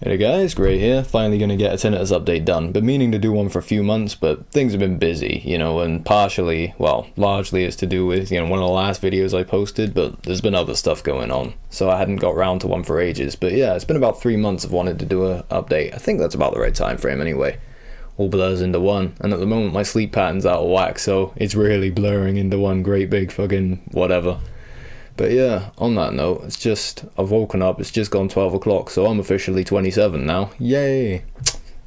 Hey guys, Gray here, finally going to get a tinnitus update done. Been meaning to do one for a few months, but things have been busy, and partially, well, largely it's to do with, one of the last videos I posted, but there's been other stuff going on, so I hadn't got round to one for ages. But yeah, it's been about 3 months I've wanted to do an update. I think that's about the right time frame anyway. All blurs into one, and at the moment my sleep pattern's out of whack, so it's really blurring into one great big fucking whatever. But yeah, on that note, I've woken up, it's just gone 12 o'clock, so I'm officially 27 now. Yay!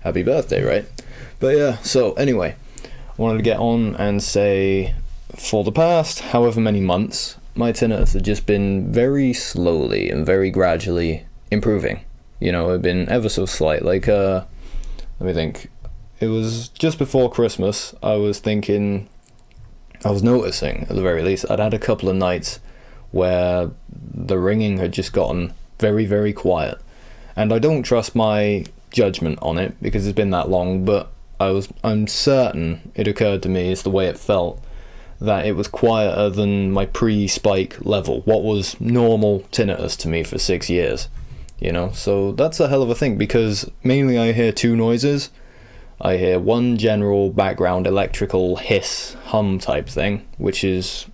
Happy birthday, right? But yeah, so anyway, I wanted to get on and say, for the past however many months, my tinnitus has just been very slowly and very gradually improving. It's been ever so slight, let me think. It was just before Christmas, I was noticing, at the very least, I'd had a couple of nights where the ringing had just gotten very, very quiet. And I don't trust my judgment on it because it's been that long, but I'm certain it occurred to me, it's the way it felt, that it was quieter than my pre-spike level, what was normal tinnitus to me for 6 years. So that's a hell of a thing, because mainly I hear two noises. I hear one general background electrical hiss, hum type thing, which is,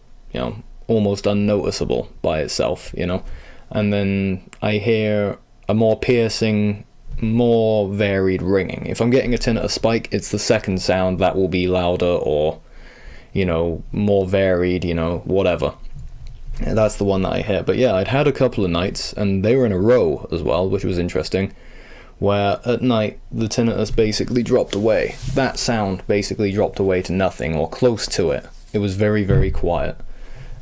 almost unnoticeable by itself, and then I hear a more piercing, more varied ringing. If I'm getting a tinnitus spike, it's the second sound that will be louder or, more varied, whatever. And that's the one that I hear. But yeah, I'd had a couple of nights, and they were in a row as well, which was interesting, where at night the tinnitus basically dropped away. That sound basically dropped away to nothing, or close to it. It was very, very quiet.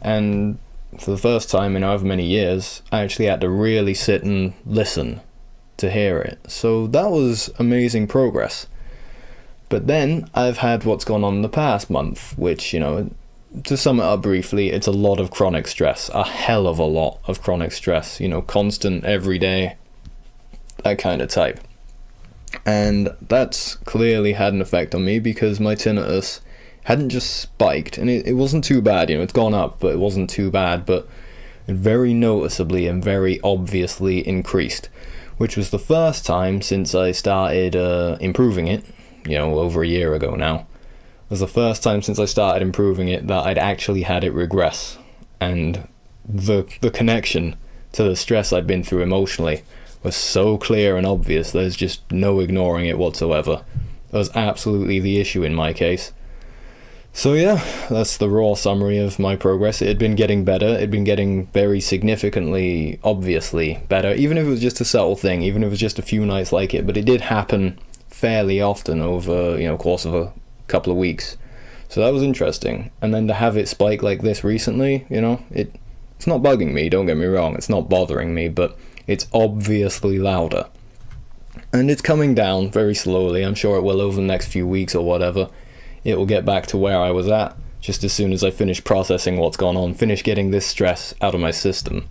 And for the first time in however many years, I actually had to really sit and listen to hear it. So that was amazing progress. But then I've had what's gone on in the past month, which, to sum it up briefly, it's a lot of chronic stress. A hell of a lot of chronic stress, constant, every day, that kind of type. And that's clearly had an effect on me because my tinnitus hadn't just spiked, and it wasn't too bad, it's gone up, but it wasn't too bad, but it very noticeably and very obviously increased, which was the first time since I started improving it, over a year ago now. It was the first time since I started improving it that I'd actually had it regress, and the connection to the stress I'd been through emotionally was so clear and obvious, there's just no ignoring it whatsoever. That was absolutely the issue in my case. So yeah, that's the raw summary of my progress. It had been getting better. It had been getting very significantly, obviously better, even if it was just a subtle thing, even if it was just a few nights like it. But it did happen fairly often over, course of a couple of weeks. So that was interesting. And then to have it spike like this recently, it's not bugging me, don't get me wrong. It's not bothering me, but it's obviously louder. And it's coming down very slowly. I'm sure it will over the next few weeks or whatever. It will get back to where I was at just as soon as I finish processing what's gone on, finish getting this stress out of my system.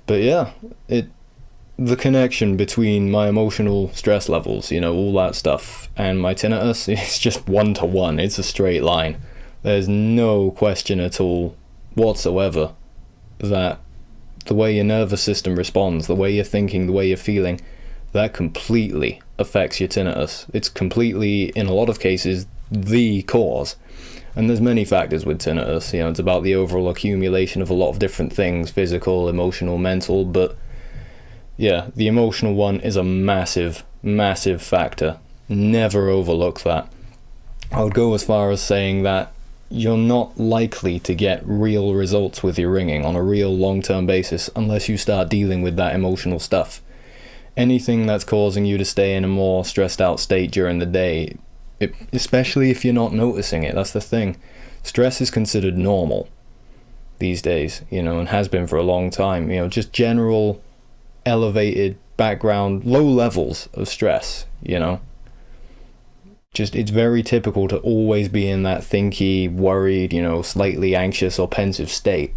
But yeah, the connection between my emotional stress levels, all that stuff, and my tinnitus, it's just 1-to-1. It's a straight line. There's no question at all whatsoever that the way your nervous system responds, the way you're thinking, the way you're feeling, that completely affects your tinnitus. It's completely, in a lot of cases, the cause. And there's many factors with tinnitus. It's about the overall accumulation of a lot of different things, physical, emotional, mental, but yeah, the emotional one is a massive, massive factor. Never overlook that. I would go as far as saying that you're not likely to get real results with your ringing on a real long-term basis unless you start dealing with that emotional stuff. Anything that's causing you to stay in a more stressed out state during the day, especially if you're not noticing it, that's the thing. Stress is considered normal these days, and has been for a long time. Just general elevated background, low levels of stress, Just, it's very typical to always be in that thinky, worried, slightly anxious or pensive state.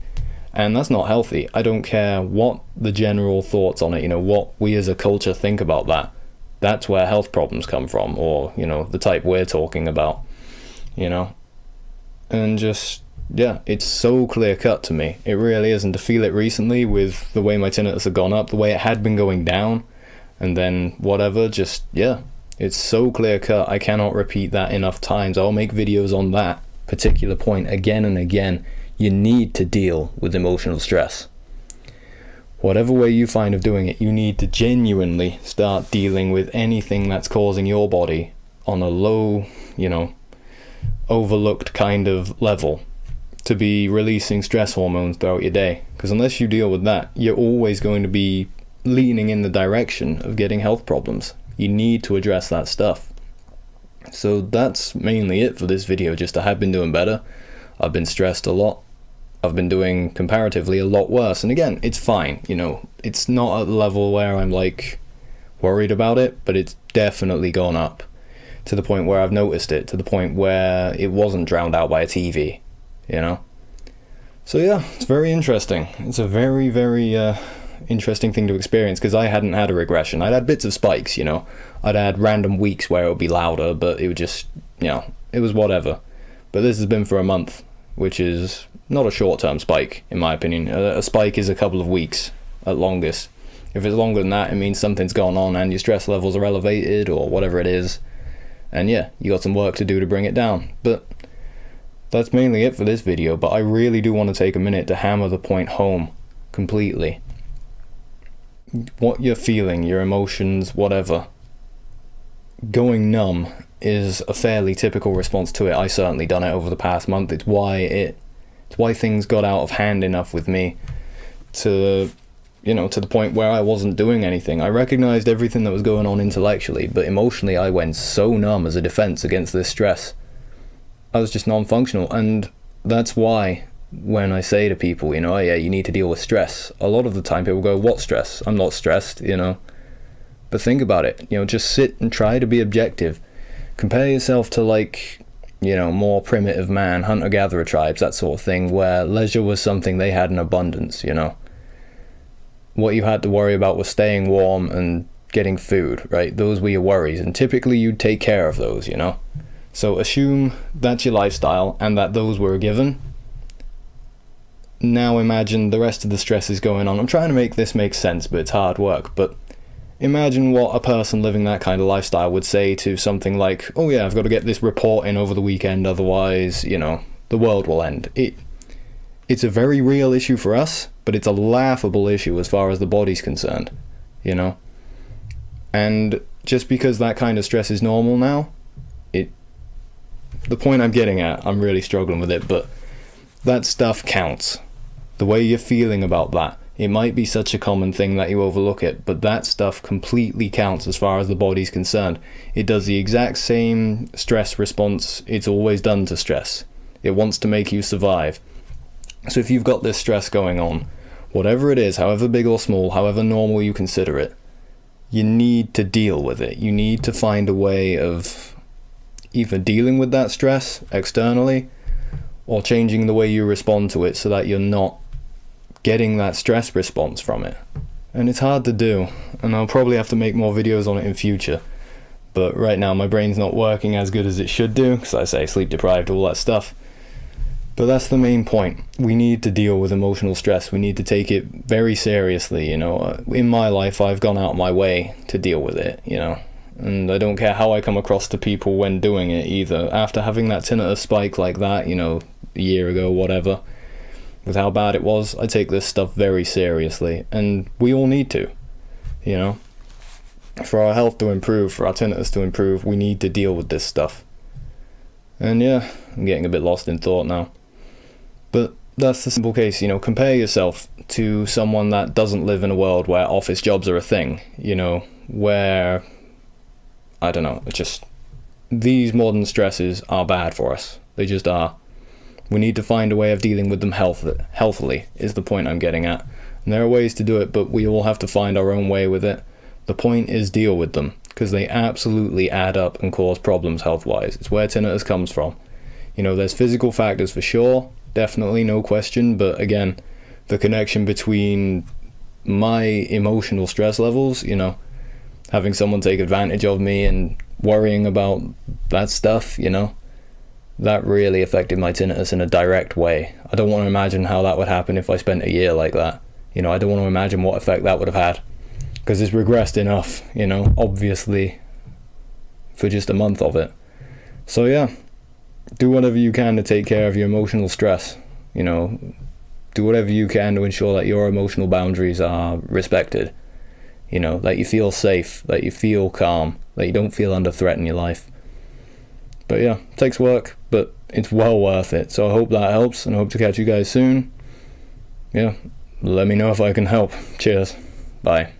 And that's not healthy. I don't care what the general thoughts on it, what we as a culture think about that. That's where health problems come from, or, the type we're talking about, And just, yeah, it's so clear cut to me. It really is. And to feel it recently with the way my tinnitus had gone up, the way it had been going down, and then whatever, just, yeah, it's so clear cut. I cannot repeat that enough times. I'll make videos on that particular point again and again. You need to deal with emotional stress. Whatever way you find of doing it, you need to genuinely start dealing with anything that's causing your body on a low, overlooked kind of level to be releasing stress hormones throughout your day. Because unless you deal with that, you're always going to be leaning in the direction of getting health problems. You need to address that stuff. So that's mainly it for this video. Just I have been doing better. I've been stressed a lot. I've been doing comparatively a lot worse. And again, it's fine. It's not at the level where I'm like worried about it, but it's definitely gone up to the point where I've noticed it, to the point where it wasn't drowned out by a TV, So yeah, it's very interesting. It's a very, very interesting thing to experience, because I hadn't had a regression. I'd had bits of spikes, I'd had random weeks where it would be louder, but it would just, it was whatever. But this has been for a month, which is not a short-term spike, in my opinion. A spike is a couple of weeks at longest. If it's longer than that, it means something's gone on and your stress levels are elevated or whatever it is. And yeah, you got some work to do to bring it down. But that's mainly it for this video, but I really do want to take a minute to hammer the point home completely. What you're feeling, your emotions, whatever. Going numb is a fairly typical response to it. I certainly done it over the past month. It's why things got out of hand enough with me to the point where I wasn't doing anything. I recognized everything that was going on intellectually, but emotionally I went so numb as a defense against this stress. I was just non-functional, and that's why when I say to people, oh yeah, you need to deal with stress, a lot of the time people go, what stress? I'm not stressed, But think about it, just sit and try to be objective. Compare yourself to more primitive man, hunter-gatherer tribes, that sort of thing, where leisure was something they had in abundance, What you had to worry about was staying warm and getting food, right? Those were your worries, and typically you'd take care of those, So assume that's your lifestyle and that those were a given. Now imagine the rest of the stress is going on. I'm trying to make this make sense, but it's hard work. But imagine what a person living that kind of lifestyle would say to something like, oh yeah, I've got to get this report in over the weekend, otherwise, the world will end. It's a very real issue for us, but it's a laughable issue as far as the body's concerned, And just because that kind of stress is normal now, the point I'm getting at, I'm really struggling with it, but that stuff counts. The way you're feeling about that, it might be such a common thing that you overlook it, but that stuff completely counts as far as the body's concerned. It does the exact same stress response it's always done to stress. It wants to make you survive. So if you've got this stress going on, whatever it is, however big or small, however normal you consider it, you need to deal with it. You need to find a way of either dealing with that stress externally or changing the way you respond to it so that you're not getting that stress response from it. And it's hard to do, and I'll probably have to make more videos on it in future, but right now my brain's not working as good as it should do, because I say sleep deprived, all that stuff. But that's the main point. We need to deal with emotional stress. We need to take it very seriously. In my life I've gone out of my way to deal with it, and I don't care how I come across to people when doing it either. After having that tinnitus spike like that, a year ago, whatever, with how bad it was, I take this stuff very seriously, and we all need to, For our health to improve, for our tinnitus to improve, we need to deal with this stuff. And yeah, I'm getting a bit lost in thought now. But that's the simple case, compare yourself to someone that doesn't live in a world where office jobs are a thing, where, I don't know, it's just, these modern stresses are bad for us. They just are. We need to find a way of dealing with them healthily, is the point I'm getting at. And there are ways to do it, but we all have to find our own way with it. The point is deal with them, because they absolutely add up and cause problems health-wise. It's where tinnitus comes from. There's physical factors for sure, definitely, no question, but again, the connection between my emotional stress levels, having someone take advantage of me and worrying about that stuff, that really affected my tinnitus in a direct way. I don't want to imagine how that would happen if I spent a year like that. I don't want to imagine what effect that would have had. because it's regressed enough, you know, obviously, for just a month of it. So yeah, do whatever you can to take care of your emotional stress, you know, do whatever you can to ensure that your emotional boundaries are respected, you know, that you feel safe, that you feel calm, that you don't feel under threat in your life. But yeah, it takes work, but it's well worth it. So I hope that helps, and I hope to catch you guys soon. Yeah, let me know if I can help. Cheers. Bye.